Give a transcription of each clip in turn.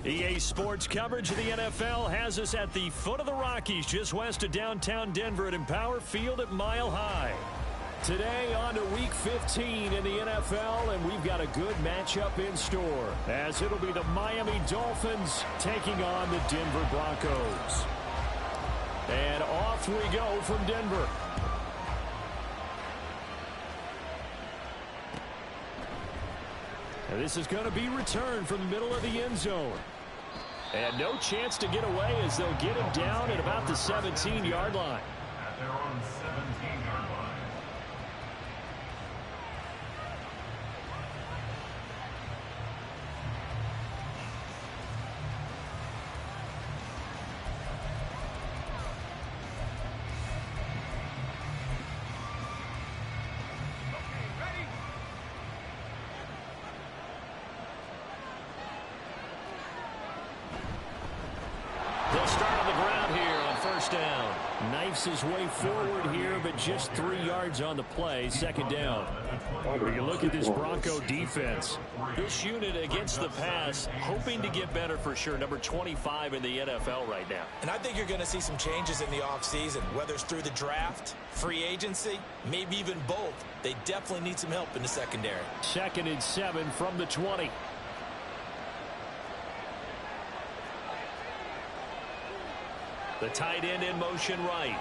EA Sports coverage of the NFL has us at the foot of the Rockies, just west of downtown Denver at Empower Field at Mile High. Today on to Week 15 in the NFL, and we've got a good matchup in store, as it'll be the Miami Dolphins taking on the Denver Broncos. And off we go from Denver. And this is going to be returned from the middle of the end zone. And no chance to get away as they'll get him down at about the 17-yard line. At their own 17-yard line. Knifes his way forward here, but just 3 yards on the play. Second down. We can look at this Bronco defense. This unit against the pass, hoping to get better for sure. Number 25 in the NFL right now. And I think you're going to see some changes in the offseason, whether it's through the draft, free agency, maybe even both. They definitely need some help in the secondary. 2nd and 7 from the 20. The tight end in motion right.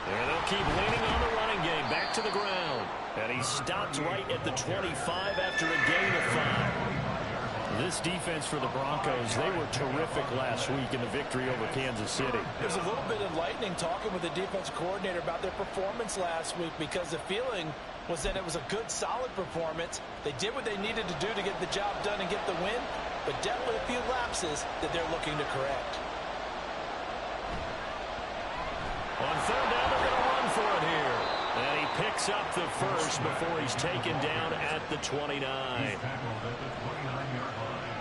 And they'll keep leaning on the running game. Back to the ground. And he stopped right at the 25 after a gain of 5. This defense for the Broncos, they were terrific last week in the victory over Kansas City. There's a little bit enlightening talking with the defensive coordinator about their performance last week, because the feeling was that it was a good, solid performance. They did what they needed to do to get the job done and get the win, but definitely a few lapses that they're looking to correct. On 3rd down, they're going to run for it here. And he picks up the first before he's taken down at the 29. He's tackled at the 29-yard line.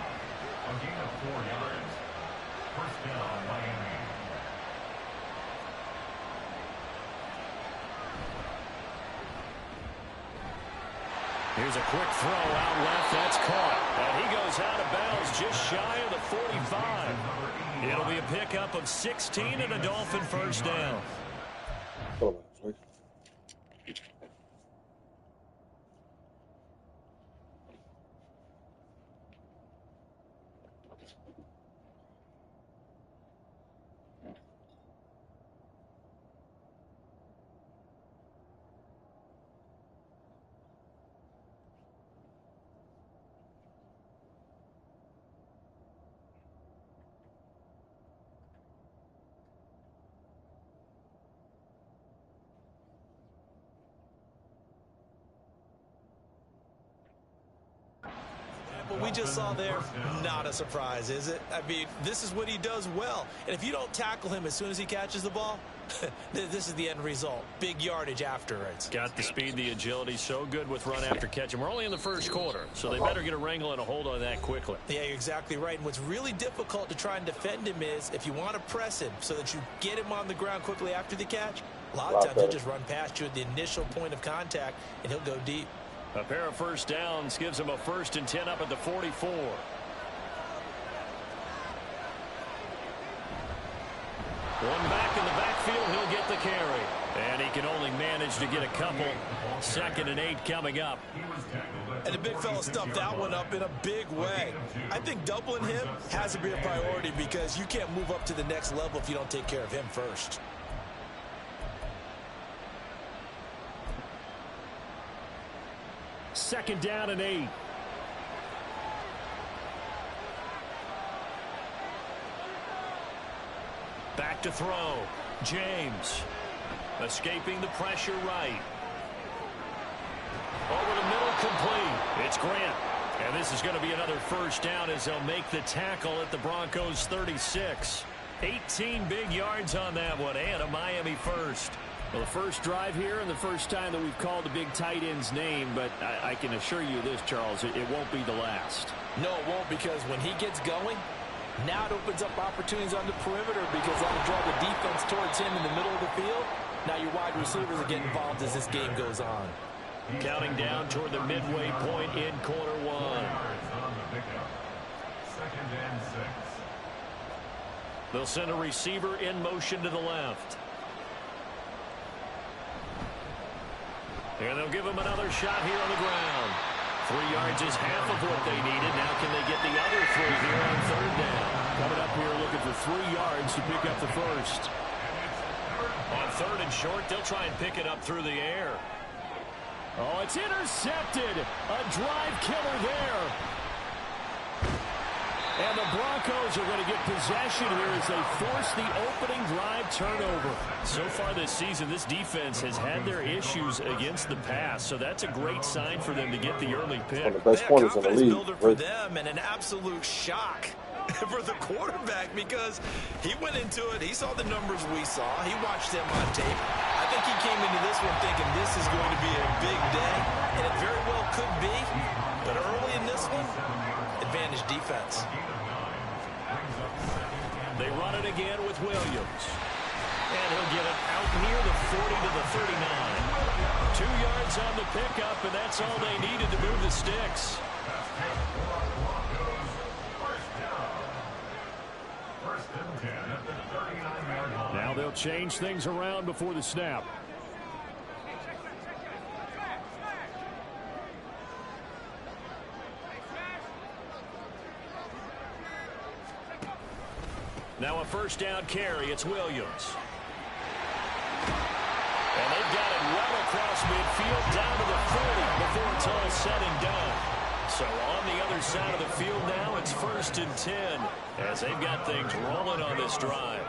A gain of 4 yards. First down, Miami. Here's a quick throw out left. That's caught. And he goes out of bounds just shy of the 45. It'll be a pickup of 16 and a Dolphin first down. What we just saw there, not a surprise, is it? I mean, this is what he does well. And if you don't tackle him as soon as he catches the ball, this is the end result. Big yardage afterwards. Got the speed, the agility, so good with run after catch. And we're only in the first quarter, so they better get a wrangle and a hold on that quickly. Yeah, you're exactly right. And what's really difficult to try and defend him is if you want to press him so that you get him on the ground quickly after the catch, a lot of times he'll just run past you at the initial point of contact, and he'll go deep. A pair of first downs gives him a 1st and 10 up at the 44. One back in the backfield, he'll get the carry. And he can only manage to get a couple. 2nd and 8 coming up. And the big fella stuffed that one up in a big way. I think doubling him has to be a priority because you can't move up to the next level if you don't take care of him first. Second down and 8. Back to throw. James. Escaping the pressure right. Over the middle, complete. It's Grant. And this is going to be another first down as they'll make the tackle at the Broncos 36. 18 big yards on that one and a Miami first. Well, the first drive here and the first time that we've called the big tight end's name, but I can assure you this, Charles, it won't be the last. No, it won't, because when he gets going, now it opens up opportunities on the perimeter because that'll draw the defense towards him in the middle of the field. Now your wide receivers are getting involved as this game goes on. Counting down toward the midway point in quarter one. They'll send a receiver in motion to the left. And they'll give him another shot here on the ground. 3 yards is half of what they needed. Now can they get the other 3 here on 3rd down? Coming up here looking for 3 yards to pick up the first. On 3rd and short, they'll try and pick it up through the air. Oh, it's intercepted. A drive killer there. And the Broncos are going to get possession here as they force the opening drive turnover. So far this season, this defense has had their issues against the pass, so that's a great sign for them to get the early pick. One of the best corners in the league. Builder for them, and an absolute shock for the quarterback because he went into it. He saw the numbers we saw. He watched them on tape. I think he came into this one thinking this is going to be a big day, and it very well could be. But early in this one, advantage defense. They run it again with Williams. And he'll get it out near the 40 to the 39. 2 yards on the pickup, and that's all they needed to move the sticks. Now they'll change things around before the snap. Now a first down carry. It's Williams. And they've got it well across midfield down to the 40 before it's all said and done. So on the other side of the field now, it's 1st and 10 as they've got things rolling on this drive.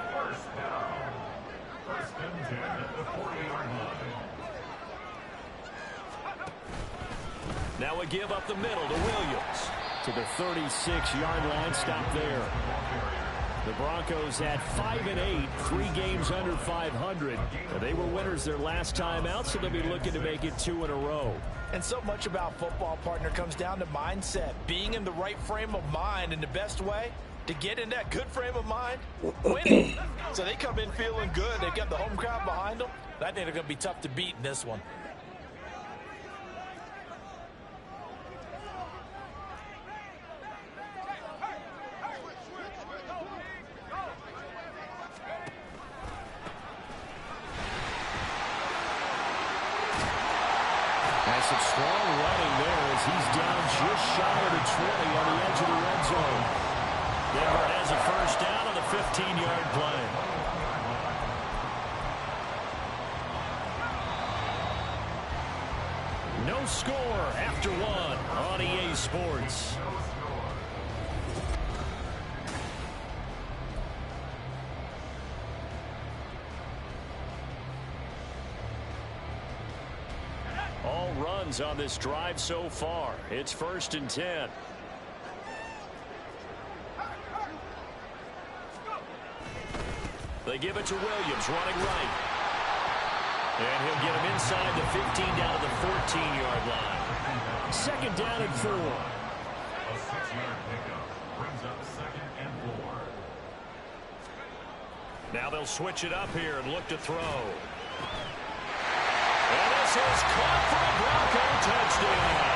First and 10 at the 40-yard line. Now a give up the middle to Williams. To the 36-yard line, stop there. The Broncos had 5 and 8, 3 games under 500. They were winners their last time out, so they'll be looking to make it 2 in a row. And so much about football, partner, comes down to mindset. Being in the right frame of mind, and the best way to get in that good frame of mind, winning. So they come in feeling good. They've got the home crowd behind them. I think they're going to be tough to beat in this one. Some strong running there as he's down just shy of the 20 on the edge of the red zone. Denver has a first down on the 15-yard play. No score after 1 on EA Sports. All runs on this drive so far. It's 1st and 10. They give it to Williams running right. And he'll get him inside the 15 down to the 14-yard line. 2nd down and 4. A 6-yard pickup brings up 2nd and 4. Now they'll switch it up here and look to throw. And this is caught for a Bronco touchdown.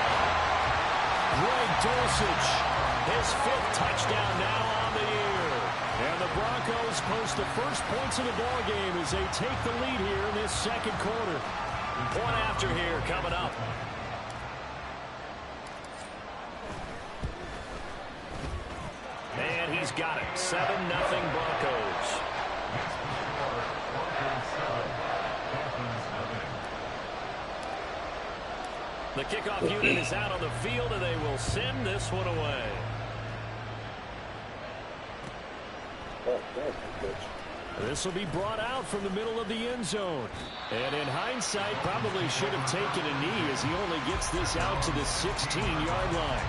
Greg Dulcich, His 5th touchdown now on the year. And the Broncos post the first points of the ball game as they take the lead here in this second quarter. Point after here coming up. And he's got it. 7-0 Broncos. The kickoff unit is out on the field, and they will send this one away. This will be brought out from the middle of the end zone. And in hindsight, probably should have taken a knee as he only gets this out to the 16-yard line.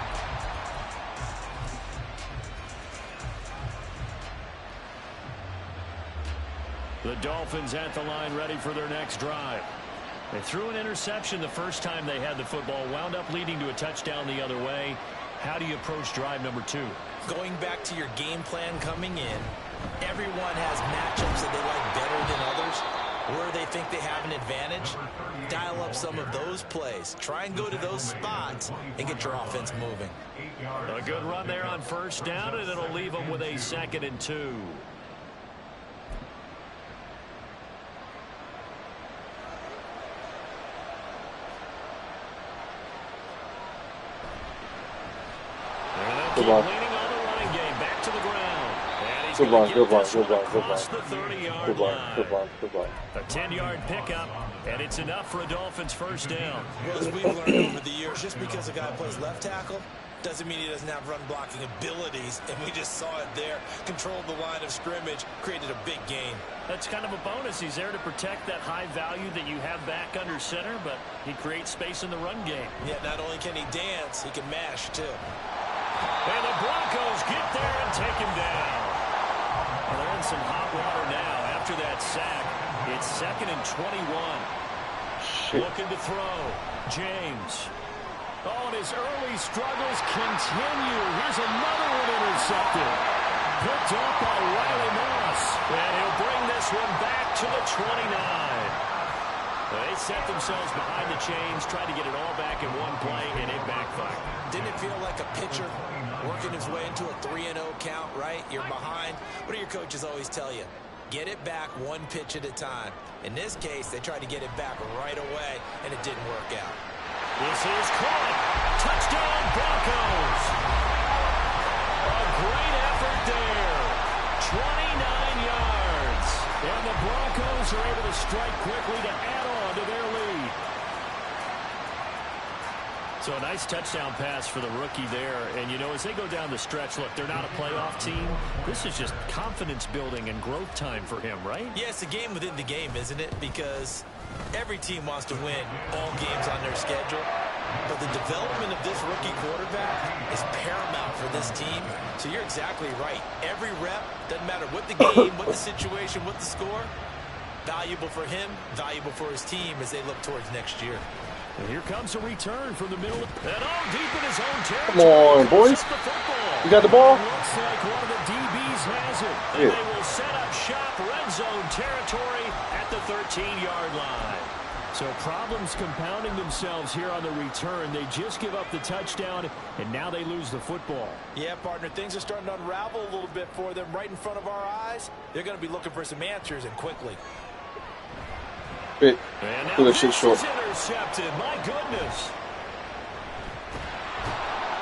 The Dolphins at the line ready for their next drive. They threw an interception the first time they had the football, wound up leading to a touchdown the other way. How do you approach drive number 2? Going back to your game plan coming in, everyone has matchups that they like better than others. Where they think they have an advantage, dial up some of those plays. Try and go to those spots and get your offense moving. A good run there on first down, and it'll leave them with a 2nd and 2. Keep leaning on the running game. Back to the ground. And he's Good going to run, get good this run, one good across run. the 30-yard Good line. run, good run, good run. A 10-yard pickup, and it's enough for a Dolphins first down. Well, as we've learned over the years, just because a guy plays left tackle doesn't mean he doesn't have run blocking abilities, and we just saw it there. Controlled the line of scrimmage, created a big gain. That's kind of a bonus. He's there to protect that high value that you have back under center, but he creates space in the run game. Yeah, not only can he dance, he can mash, too. And the Broncos get there and take him down. Well, they're in some hot water now after that sack. It's 2nd and 21. Shit. Looking to throw. James. Oh, and his early struggles continue. Here's another one intercepted. Picked up by Riley Moss. And he'll bring this one back to the 29. They set themselves behind the chains, tried to get it all back in one play, and it backfired. Didn't it feel like a pitcher working his way into a 3-0 count, right? You're behind. What do your coaches always tell you? Get it back one pitch at a time. In this case, they tried to get it back right away, and it didn't work out. This is caught. Touchdown, Broncos. A great effort there. 29 yards. And the Broncos are able to strike quickly to add on to their lead. So a nice touchdown pass for the rookie there. And, you know, as they go down the stretch, look, they're not a playoff team. This is just confidence building and growth time for him, right? Yeah, it's a game within the game, isn't it? Because every team wants to win all games on their schedule. But the development of this rookie quarterback is paramount for this team. So you're exactly right. Every rep, doesn't matter what the game, what the situation, what the score, valuable for him, valuable for his team as they look towards next year. And here comes a return from the middle. And deep in his own territory. Come on, boys. You got the ball? Looks like one of the DBs has it. And Yeah. they will set up shop, red zone territory at the 13-yard line. So problems compounding themselves here on the return. They just give up the touchdown, and now they lose the football. Yeah, partner, things are starting to unravel a little bit for them right in front of our eyes. They're going to be looking for some answers, and quickly. Bit. And now Pull that shit short. this is intercepted. My goodness.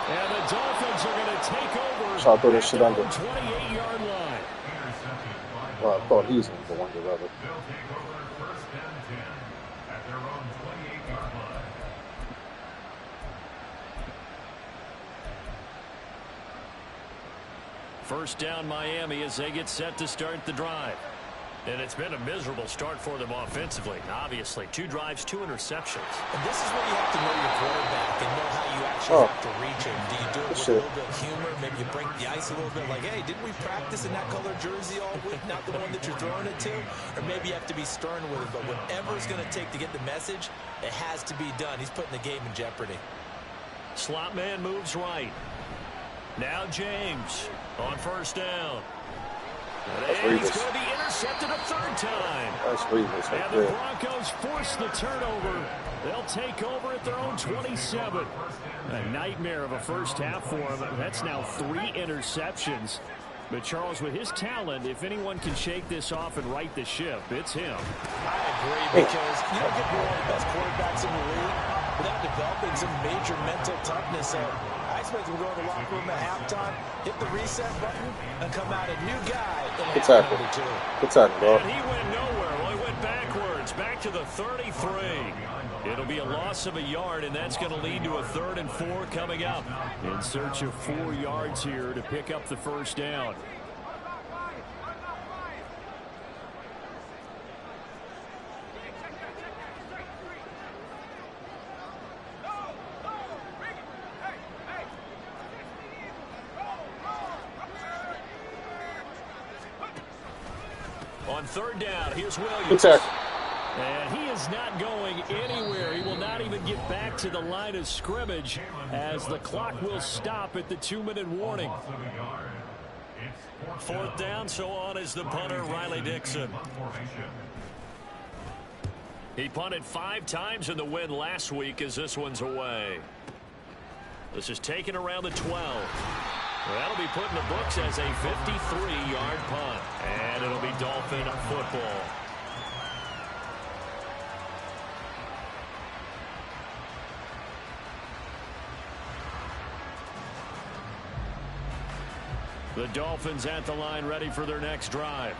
And the Dolphins are going to take over. Try to throw that shit at under. their own 28-yard line. Well, I thought he was going to go under the other. They'll take over 1st and 10 at their own 28-yard line. First down Miami as they get set to start the drive. And it's been a miserable start for them offensively. Obviously, 2 drives, 2 interceptions. And this is where you have to know your quarterback and know how you actually have to reach him. Do you do it with a little bit of humor? Maybe you break the ice a little bit like, hey, didn't we practice in that color jersey all week, not the one that you're throwing it to? Or maybe you have to be stern with it. But whatever it's going to take to get the message, it has to be done. He's putting the game in jeopardy. Slot man moves right. Now James on first down. And he's going to be intercepted a 3rd time. That's Reeves right And the there. Broncos force the turnover. They'll take over at their own 27. A nightmare of a first half for them. That's now 3 interceptions. But, Charles, with his talent, if anyone can shake this off and right the ship, it's him. I agree, because you don't get one of the best quarterbacks in the league without developing some major mental toughness. So I expect him to go in the locker room at halftime, hit the reset button, and come out a new guy in Good tackle. Good tackle, bro. And he went nowhere. Well, he went backwards, back to the 33. It'll be a loss of a yard, and that's going to lead to a 3rd and 4 coming up. In search of 4 yards here to pick up the first down. On 3rd down, here's Williams. Good tackle. And he is not going anywhere. He will not even get back to the line of scrimmage as the clock will stop at the 2-minute warning. 4th down, so on is the punter, Riley Dixon. He punted 5 times in the win last week as this one's away. This is taken around the 12. That'll be put in the books as a 53-yard punt. And it'll be Dolphin football. The Dolphins at the line ready for their next drive.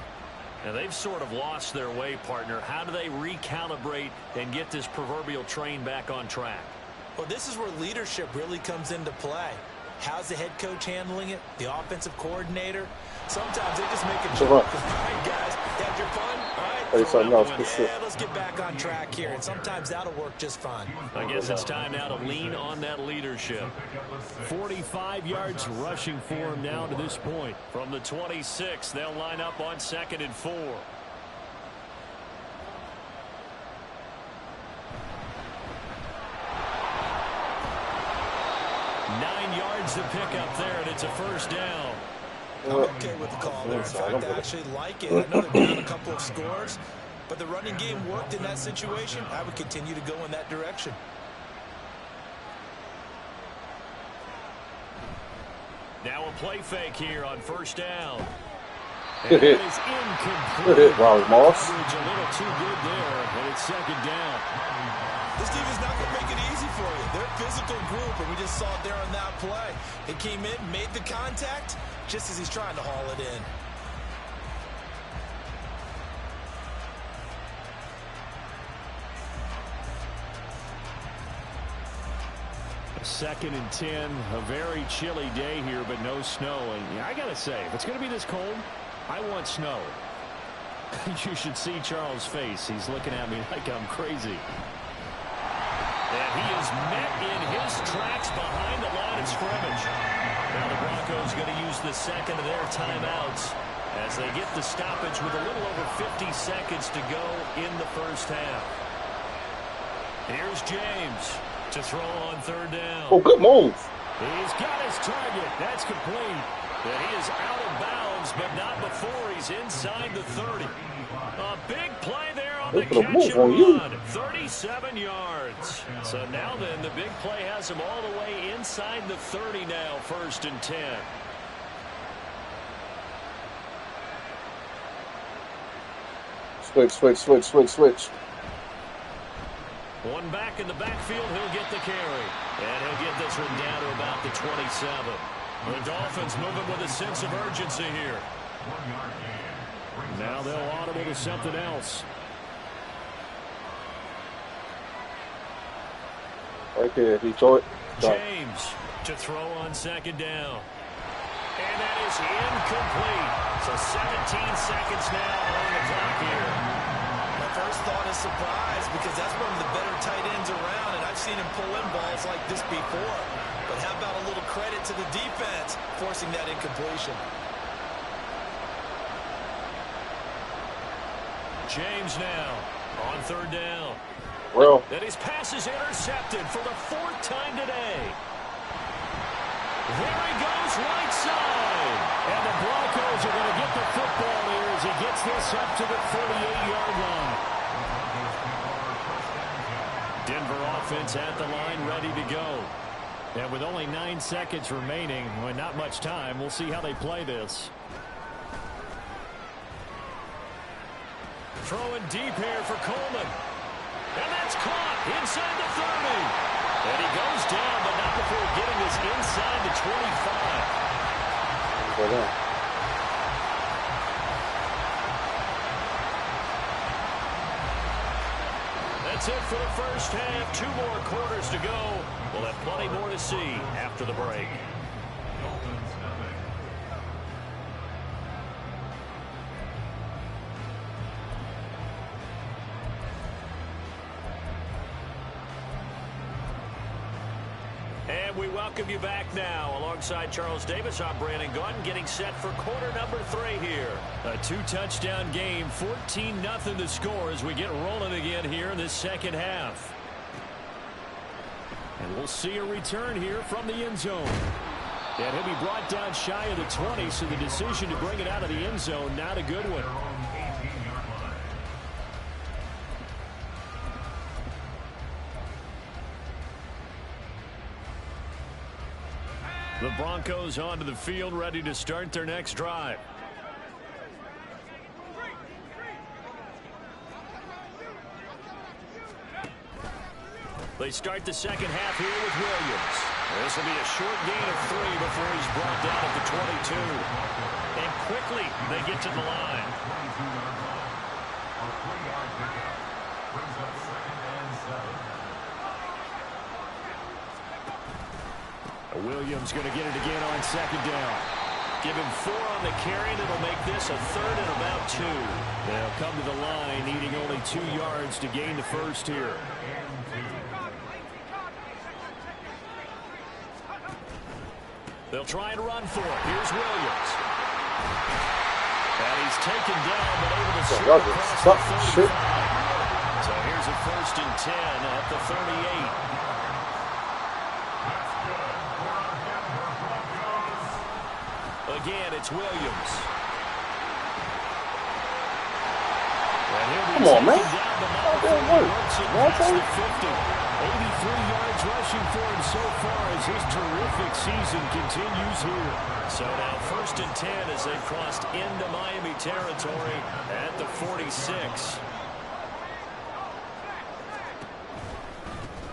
And they've sort of lost their way, partner. How do they recalibrate and get this proverbial train back on track? Well, this is where leadership really comes into play. How's the head coach handling it? The offensive coordinator? Sometimes they just make a joke. All right, guys, had your fun? All right, let's get back on track here. And sometimes that'll work just fine. I guess it's time now to lean on that leadership. 45 yards rushing for him now to this point. From the 26, they'll line up on 2nd and 4. To pick up there, and it's a first down. I'm okay with the call there. In fact, I actually like it. I know they're down a couple of scores, but the running game worked in that situation. I would continue to go in that direction. Now a play fake here on 1st down. Good hit. Good hit, Robert Moss. A little too good there, and it's 2nd down. This team is not going to make it easy for you. They're a physical group, and we just saw it there on that play. He came in, made the contact, just as he's trying to haul it in. A 2nd and 10, a very chilly day here, but no snow. And I got to say, if it's going to be this cold, I want snow. You should see Charles' face. He's looking at me like I'm crazy. And he is met in his tracks behind the line of scrimmage. Now the Broncos going to use the 2nd of their timeouts as they get the stoppage with a little over 50 seconds to go in the first half. Here's James to throw on 3rd down. Oh, good move. He's got his target. That's complete. And he is out of bounds, but not before he's inside the 30. A big play there on the catch and run. 37 yards. So now then, the big play has him all the way inside the 30 now, 1st and 10. Switch. One back in the backfield, he'll get the carry. And he'll get this one down to about the 27. The Dolphins moving with a sense of urgency here. Now they'll audible to something else. Right there, Detroit. James to throw on 2nd down. And that is incomplete. So 17 seconds now on the clock here. My first thought is surprise, because that's one of the better tight ends around, and I've seen him pull in balls like this before. But how about a little credit to the defense forcing that incompletion? James now on 3rd down. Well, And his pass is intercepted for the 4th time today. There he goes, right side. And the Broncos are going to get the football here as he gets this up to the 38-yard line. Denver offense at the line, ready to go. And with only 9 seconds remaining, well, not much time, we'll see how they play this. Throwing deep here for Coleman. And that's caught inside the 30. And he goes down, but not before getting this inside the 25. That's it for the first half. 2 more quarters to go. We'll have plenty more to see after the break. And we welcome you back now. Alongside Charles Davis, I'm Brandon Gaudin, getting set for quarter number 3 here. A 2-touchdown game, 14-0 the score as we get rolling again here in this second half. And we'll see a return here from the end zone. And he'll be brought down shy of the 20, so the decision to bring it out of the end zone, not a good one. The Broncos onto the field, ready to start their next drive. They start the second half here with Williams. This will be a short gain of 3 before he's brought down at the 22. And quickly they get to the line. Williams going to get it again on second down. Give him 4 on the carry, and it'll make this a 3rd and about 2. They'll come to the line, needing only 2 yards to gain the first here. They'll try and run for it. Here's Williams. And he's taken down, but able to slip across the 35. So here's a 1st and 10 at the 38. Again, it's Williams. Come on, man. That's 53 yards rushing for him so far as his terrific season continues here. So now 1st and 10 as they crossed into Miami territory at the 46.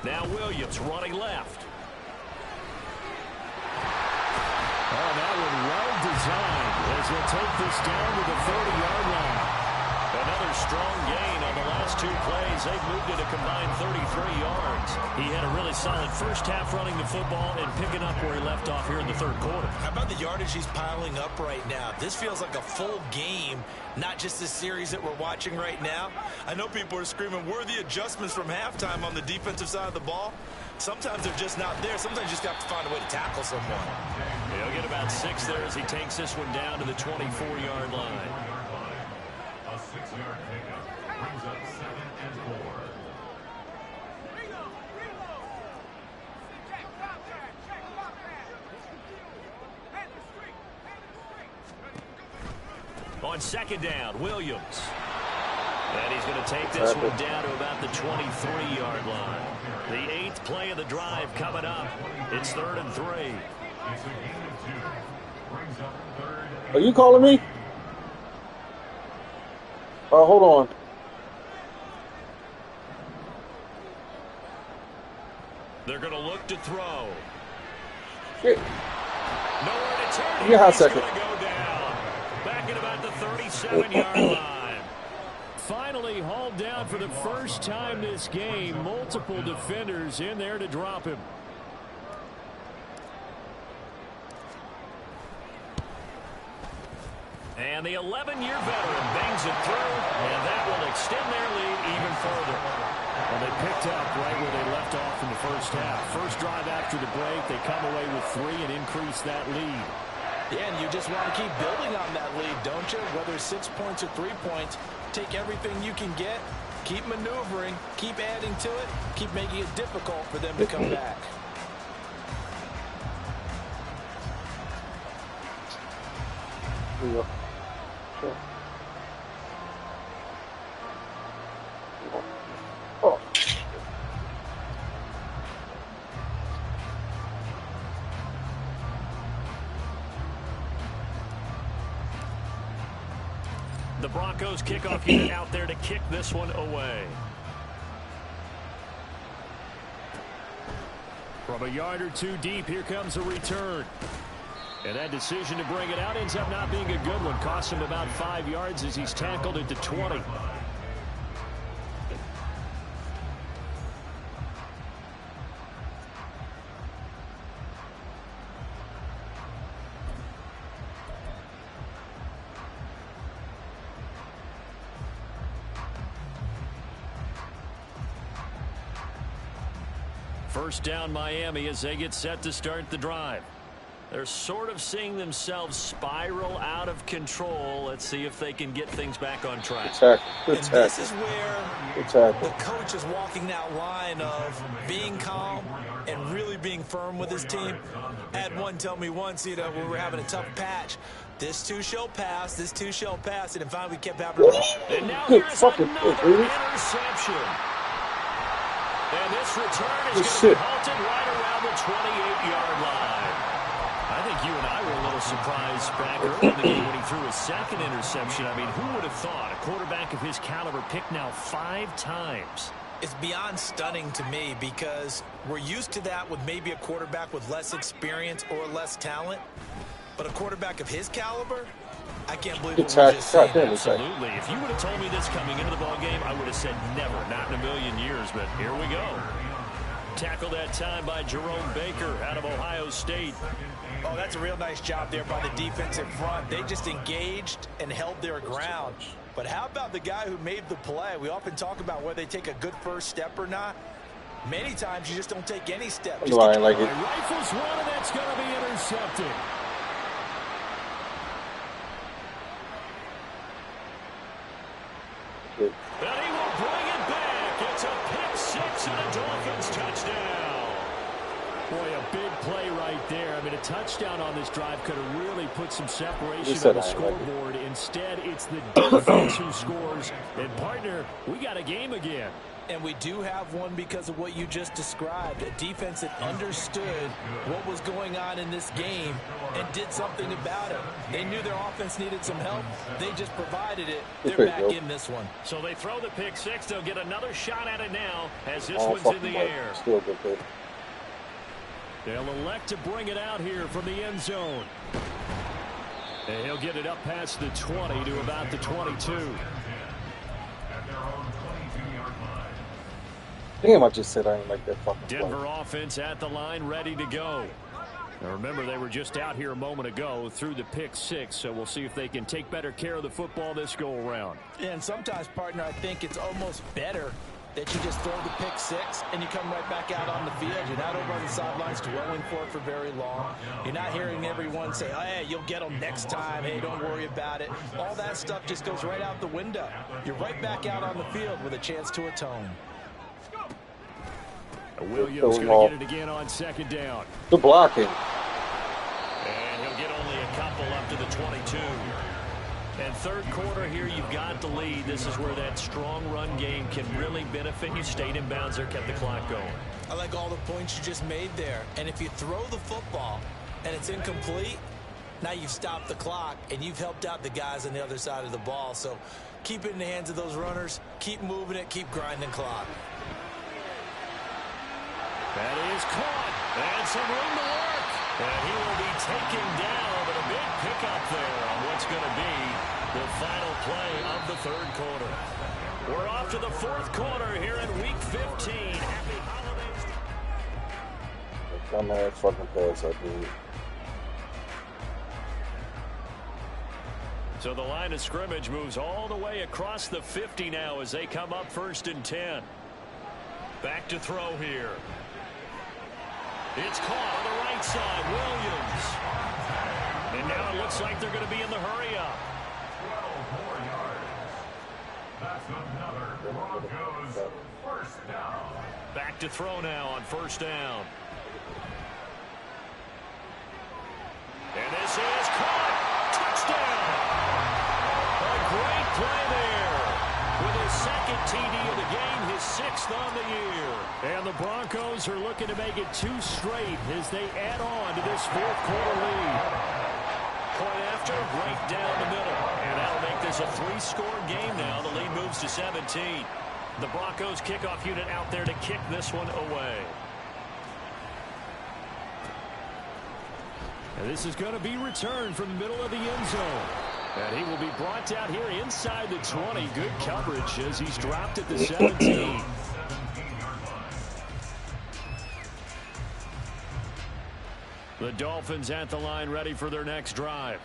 Now Williams running left. Oh, that one well designed as he'll take this down to the 30-yard line. Another strong gain on the last 2 plays. They've moved it a combined 33 yards. He had a really solid first half running the football and picking up where he left off here in the 3rd quarter. How about the yardage he's piling up right now? This feels like a full game, not just the series that we're watching right now. I know people are screaming, where are the adjustments from halftime on the defensive side of the ball? Sometimes they're just not there. Sometimes you just have to find a way to tackle someone. He'll get about 6 there as he takes this one down to the 24-yard line. A 6-yard pickup brings up 2nd and 4. On 2nd down, Williams. And he's going to take this one down to about the 23-yard line. The 8th play of the drive coming up. It's 3rd and 3. Are you calling me? Hold on. They're going to look to throw. Yeah. Nowhere to turn. Give me a hot second. He's going to go down. Back at about the 37-yard line. Finally hauled down for the first time this game. Multiple defenders in there to drop him. And the 11-year veteran bangs it through, and that will extend their lead even further. Well, they picked up right where they left off in the first half. First drive after the break, they come away with 3 and increase that lead. Yeah, and you just want to keep building on that lead, don't you? Whether it's 6 points or 3 points, take everything you can get, keep maneuvering, keep adding to it, keep making it difficult for them to come back. There you go. Sure. Oh. Broncos kickoff unit out there to kick this one away. From a yard or two deep, here comes a return. And that decision to bring it out ends up not being a good one. Costs him about 5 yards as he's tackled at the 20. First down Miami as they get set to start the drive. They're sort of seeing themselves spiral out of control. Let's see if they can get things back on track. And this is where the coach is walking that line of being calm and really being firm with his team. I had one tell me once, you know, when we were having a tough patch, this too shall pass, this too shall pass, and finally we kept having and now here's another interception. And this return is going to be halted right around the 28-yard line. I think you and I were a little surprised back early in the game when he threw his second interception. I mean, who would have thought a quarterback of his caliber picked now 5 times? It's beyond stunning to me because we're used to that with maybe a quarterback with less experience or less talent. But a quarterback of his caliber, I can't believe what we're just saying. Absolutely. If you would have told me this coming into the ballgame, I would have said never, not in a million years. But here we go. Tackled that time by Jerome Baker out of Ohio State. Oh, that's a real nice job there by the defensive front. They just engaged and held their ground. But how about the guy who made the play? We often talk about whether they take a good first step or not. Many times you just don't take any step. Rifles one, and that's going to be intercepted. And he will bring it back. It's a pick six and a Dolphins touchdown. Boy, a big play right there. I mean, a touchdown on this drive could have really put some separation on the scoreboard. Instead, it's the defense who scores. And, partner, we got a game again. And we do have one because of what you just described. A defense that understood what was going on in this game and did something about it. They knew their offense needed some help. They just provided it. They're back in this one. So they throw the pick six. They'll get another shot at it now as this one's in the air. Still good pick. They'll elect to bring it out here from the end zone. And he'll get it up past the 20 to about the 22. I think I might just sit down and make that fucking Denver play. offense at the line, ready to go. Now remember, they were just out here a moment ago through the pick six, so we'll see if they can take better care of the football this go-around. Yeah, and sometimes, partner, I think it's almost better that you just throw the pick six and you come right back out on the field. You're not over on the sidelines dwelling for it for very long. You're not hearing everyone say, oh, hey, you'll get them next time. Hey, don't worry about it. All that stuff just goes right out the window. You're right back out on the field with a chance to atone. Williams going to get it again on second down. The blocking. And he'll get only a couple up to the 22. And third quarter here, you've got the lead. This is where that strong run game can really benefit you. Stayed in bounds there, kept the clock going. I like all the points you just made there. And if you throw the football and it's incomplete, now you've stopped the clock and you've helped out the guys on the other side of the ball. So keep it in the hands of those runners. Keep moving it. Keep grinding clock. That is caught. And some room to work. And he will be taken down, but a big pickup there on what's going to be the final play of the third quarter. We're off to the fourth quarter here in Week 15. Happy holidays. Dumbass fucking pass, I believe. So the line of scrimmage moves all the way across the 50 now as they come up 1st and 10. Back to throw here. It's caught on the right side, Williams. And now it looks like they're going to be in the hurry-up. 12 more yards. That's another Broncos first down. Back to throw now on 1st down. And this is caught. Touchdown. A great play there. With his second TD of the game, his 6th on the year. And the Broncos are looking to make it 2 straight as they add on to this fourth quarter lead. Point after, right down the middle. And that'll make this a 3-score game now. The lead moves to 17. The Broncos kickoff unit out there to kick this one away. And this is going to be returned from the middle of the end zone. And he will be brought down here inside the 20. Good coverage as he's dropped at the 17. The Dolphins at the line ready for their next drive.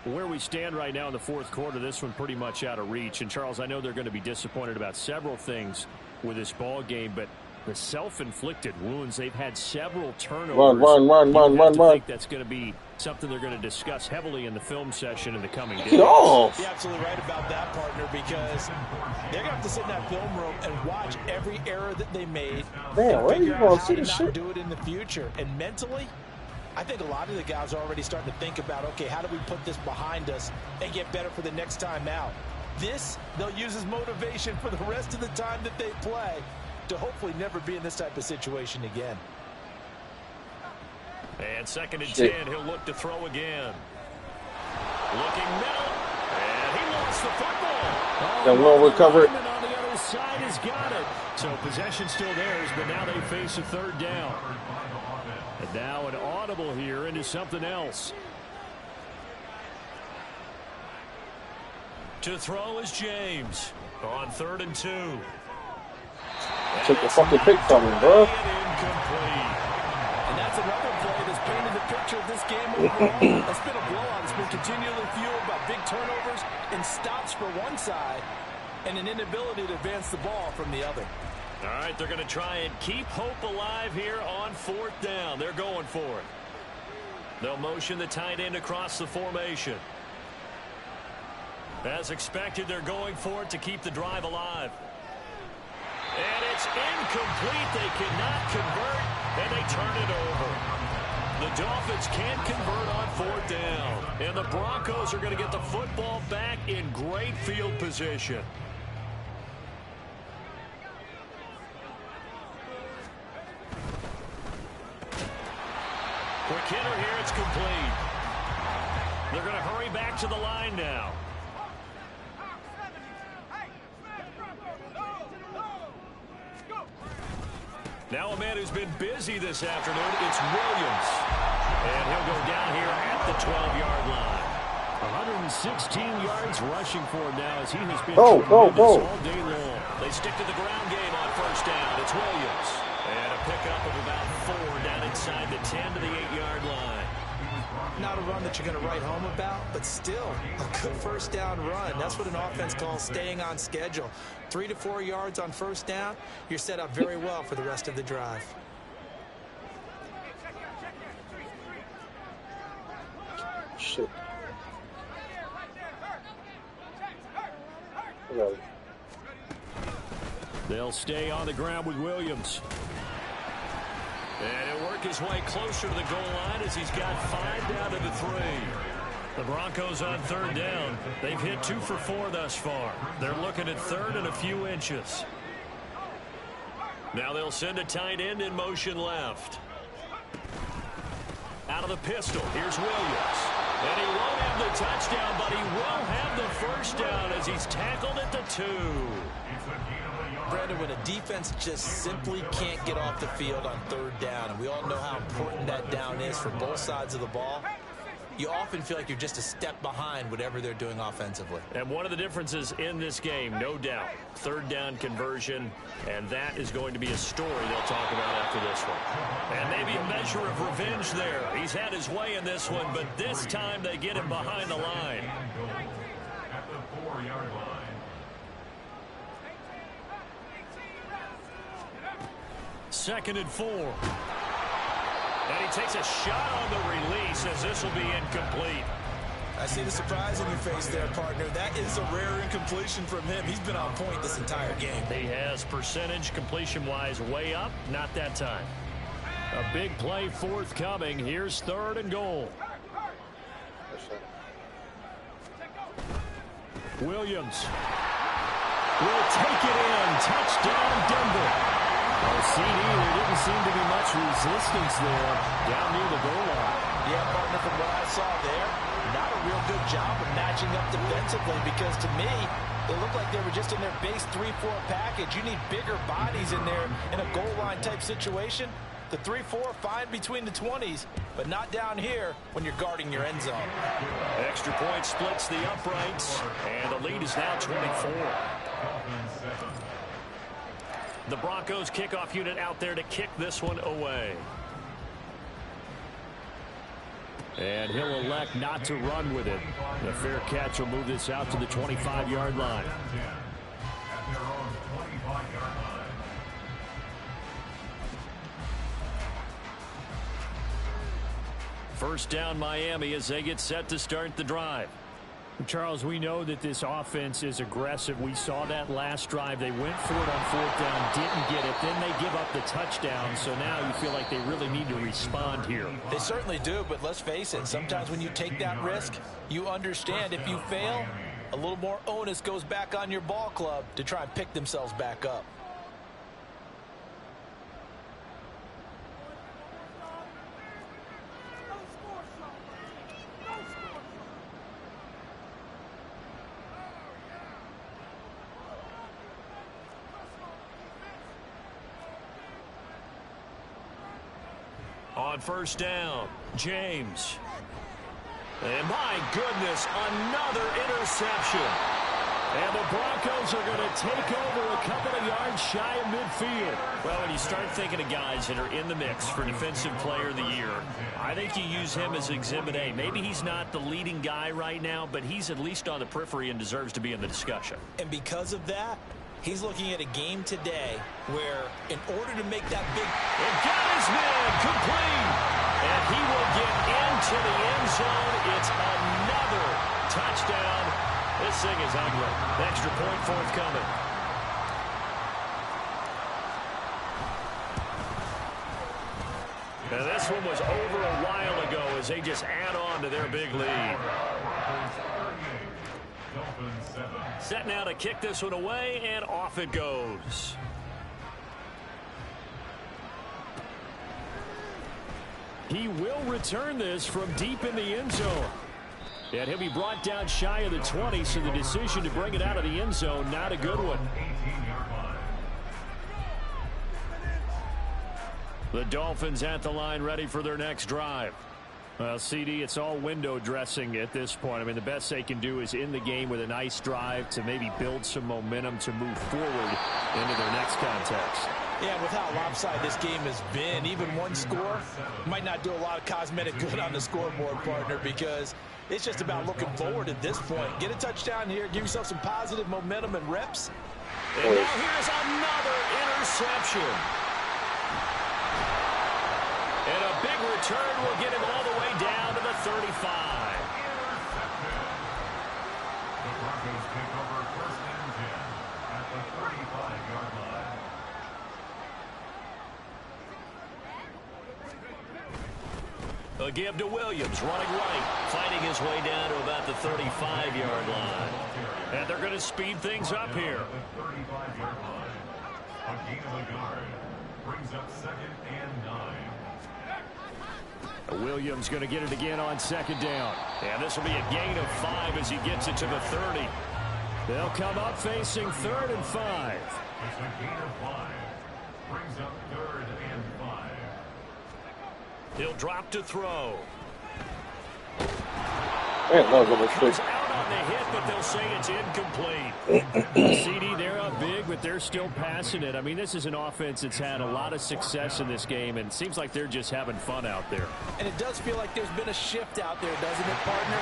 Where we stand right now in the fourth quarter, this one pretty much out of reach. And, Charles, I know they're going to be disappointed about several things with this ball game, but the self-inflicted wounds, they've had several turnovers. Run. I think that's going to be something they're going to discuss heavily in the film session in the coming days. You're absolutely right about that, partner, because they're going to have to sit in that film room and watch every error that they made and figure out how to not do it in the future. And mentally, I think a lot of the guys are already starting to think about, okay, how do we put this behind us and get better for the next time out? This, they'll use as motivation for the rest of the time that they play to hopefully never be in this type of situation again. And 2nd and 10, he'll look to throw again. Looking middle, and he lost the football. And we'll recover it. On the other side has got it. So possession still theirs, but now they face a 3rd down. And now an audible here into something else. To throw is James on 3rd and 2. Took the fucking pick from him, bro. Incomplete. And that's another play that's painted the picture of this game overall. It's been a blowout. It's been continually fueled by big turnovers and stops for one side and an inability to advance the ball from the other. All right, they're going to try and keep hope alive here on 4th down. They're going for it. They'll motion the tight end across the formation. As expected, they're going for it to keep the drive alive. And it's incomplete. They cannot convert, and they turn it over. The Dolphins can't convert on 4th down. And the Broncos are going to get the football back in great field position. Quick hitter here, it's complete. They're going to hurry back to the line now. Now a man who's been busy this afternoon, it's Williams. And he'll go down here at the 12-yard line. 116 yards rushing for him now as he has been tremendous all day long. They stick to the ground game on 1st down. It's Williams. And a pickup of about 4 down inside the 10 to the 8-yard line. Not a run that you're going to write home about, but still a good 1st down run. That's what an offense calls staying on schedule. 3 to 4 yards on 1st down, you're set up very well for the rest of the drive. Shit. They'll stay on the ground with Williams. And he'll work his way closer to the goal line as he's got 5 down to the 3. The Broncos on 3rd down. They've hit 2 for 4 thus far. They're looking at 3rd and a few inches. Now they'll send a tight end in motion left. Out of the pistol, here's Williams. And he won't have the touchdown, but he will have the 1st down as he's tackled at the 2. Brandon, when a defense just simply can't get off the field on 3rd down, and we all know how important that down is for both sides of the ball, you often feel like you're just a step behind whatever they're doing offensively. And one of the differences in this game, no doubt, 3rd down conversion, and that is going to be a story they'll talk about after this one. And maybe a measure of revenge there. He's had his way in this one, but this time they get him behind the line. At the 4-yard line. 2nd and 4. And he takes a shot on the release as this will be incomplete. I see the surprise in your face there, partner. That is a rare incompletion from him. He's been on point this entire game. He has percentage completion-wise way up, not that time. A big play forthcoming. Here's 3rd and goal. Williams will take it in. Touchdown, Denver. CD, there didn't seem to be much resistance there down near the goal line. Yeah, partner, from what I saw there, not a real good job of matching up defensively, because to me, they look like they were just in their base 3-4 package. You need bigger bodies in there in a goal line type situation. The 3-4, fine between the 20s, but not down here when you're guarding your end zone. Extra point splits the uprights, and the lead is now 24. The Broncos kickoff unit out there to kick this one away. And he'll elect not to run with it. The fair catch will move this out to the 25-yard line. First down, Miami, as they get set to start the drive. Charles, we know that this offense is aggressive. We saw that last drive. They went for it on fourth down, didn't get it. Then they give up the touchdown. So now you feel like they really need to respond here. They certainly do, but let's face it. Sometimes when you take that risk, you understand if you fail, a little more onus goes back on your ball club to try and pick themselves back up. On first down, James. And my goodness, another interception. And the Broncos are going to take over a couple of yards shy of midfield. Well, when you start thinking of guys that are in the mix for Defensive Player of the Year, I think you use him as Exhibit A. Maybe he's not the leading guy right now, but he's at least on the periphery and deserves to be in the discussion. And because of that, he's looking at a game today where, in order to make that big... And got his man complete. And he will get into the end zone. It's another touchdown. This thing is ugly. Extra point forthcoming. Now this one was over a while ago as they just add on to their big lead. Set now to kick this one away, and off it goes. He will return this from deep in the end zone. And he'll be brought down shy of the 20, so the decision to bring it out of the end zone, not a good one. The Dolphins at the line, ready for their next drive. Well, CD, it's all window dressing at this point. I mean, the best they can do is in the game with a nice drive to maybe build some momentum to move forward into their next context. Yeah, with how lopsided this game has been, even one score might not do a lot of cosmetic good on the scoreboard, partner, because it's just about looking forward at this point. Get a touchdown here, give yourself some positive momentum and reps. And now here's another interception. And a big return will get him all the way down to the 35. The Broncos take over first and 10 at the 35-yard line. A give to Williams, running right, fighting his way down to about the 35-yard line. And they're going to speed things up here. The 35-yard line. A gain of a yard brings up second and 9. Williams going to get it again on second down. And this will be a gain of 5 as he gets it to the 30. They'll come up facing 3rd and 5. It's a gain of 5. Brings up 3rd and 5. He'll drop to throw. Man, that was a Comes mistake. out on the hit, but they'll say it's incomplete. CD, they're up big, but they're still passing it. I mean, this is an offense that's had a lot of success in this game, and it seems like they're just having fun out there. And it does feel like there's been a shift out there, doesn't it, partner?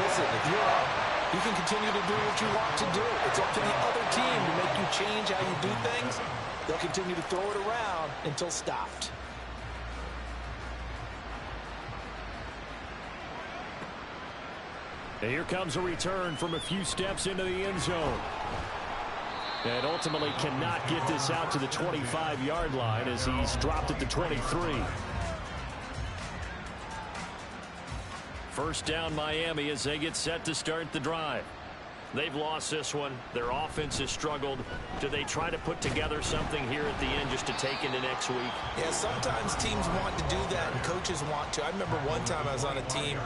Listen, if you're up, you can continue to do what you want to do. It's up to the other team to make you change how you do things. They'll continue to throw it around until stopped. And here comes a return from a few steps into the end zone. And ultimately cannot get this out to the 25-yard line as he's dropped it to 23. First down Miami as they get set to start the drive. They've lost this one. Their offense has struggled. Do they try to put together something here at the end just to take into next week? Yeah, sometimes teams want to do that and coaches want to. I remember one time I was on a team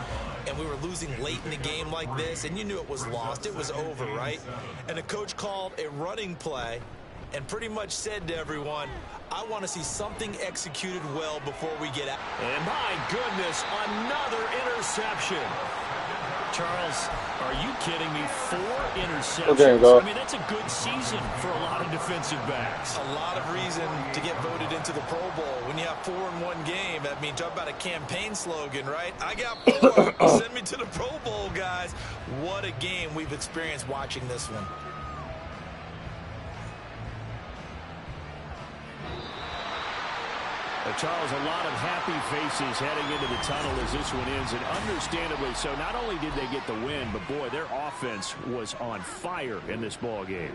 and we were losing late in the game like this, and you knew it was lost. It was over, right? And the coach called a running play and pretty much said to everyone, I want to see something executed well before we get out. And my goodness, another interception. Charles, are you kidding me? 4 interceptions. Okay, go. I mean, that's a good season for a lot of defensive backs. A lot of reason to get voted into the Pro Bowl. When you have 4 in one game, I mean, talk about a campaign slogan, right? I got 4. Send me to the Pro Bowl, guys. What a game we've experienced watching this one. Charles, a lot of happy faces heading into the tunnel as this one ends, and understandably so. Not only did they get the win, but boy, their offense was on fire in this ball game.